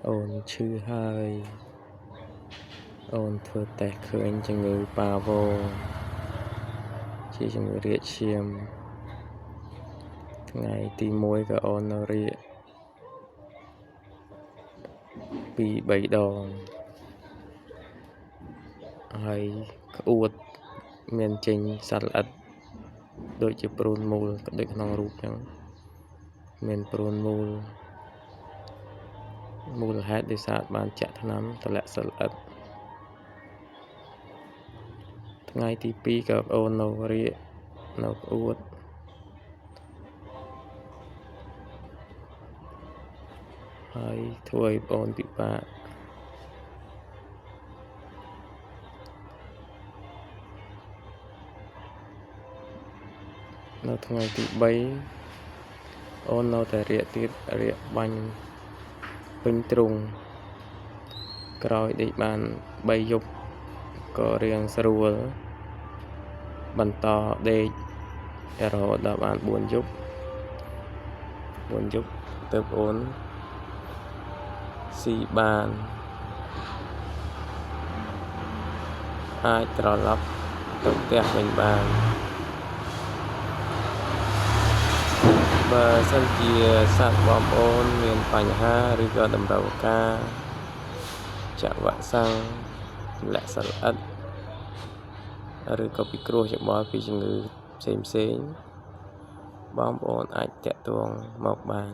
អូនឈឺហើយអូនធ្វើតែឃើញជំងឺប៉ាវជាជំងឺរាកឈាមថ្ងៃទី1ក៏អូននៅរាក2-3 ដងហើយក្អួតមានចេញសត្វល្អិតដូចជាព្រូនមូលដូចក្នុងរូបចឹងមានព្រូនមូលហេតុដោយសារបានចាក់ថ្នាំទម្លាក់សត្វល្អិតថ្ងៃទី2ក៏អូននៅរាកនៅក្អួតហើយធ្វើឲ្យអូនពិបាកនៅថ្ងៃទី3អូននៅតែរាកទៀតរាកបាញ់ពេញទ្រុងក្រោយដេកបាន3យប់ក៏រៀងស្រួលបន្តដេករហូតដល់បាន4យប់ទើបអូនស៊ីបានអាចត្រឡប់ទៅផ្ទះវិញបានបើសិនជាសាច់បងប្អូនមានបញ្ហាឬក៏តម្រូវការចាក់វ៉ាក់សាំងទម្លាក់សត្វល្អិតឬក៏ពិគ្រោះយោបល់ពីជំងឺផ្សេងបងប្អូនអាចតាក់ទងមកបាន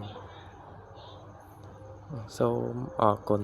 សូមអរគុណ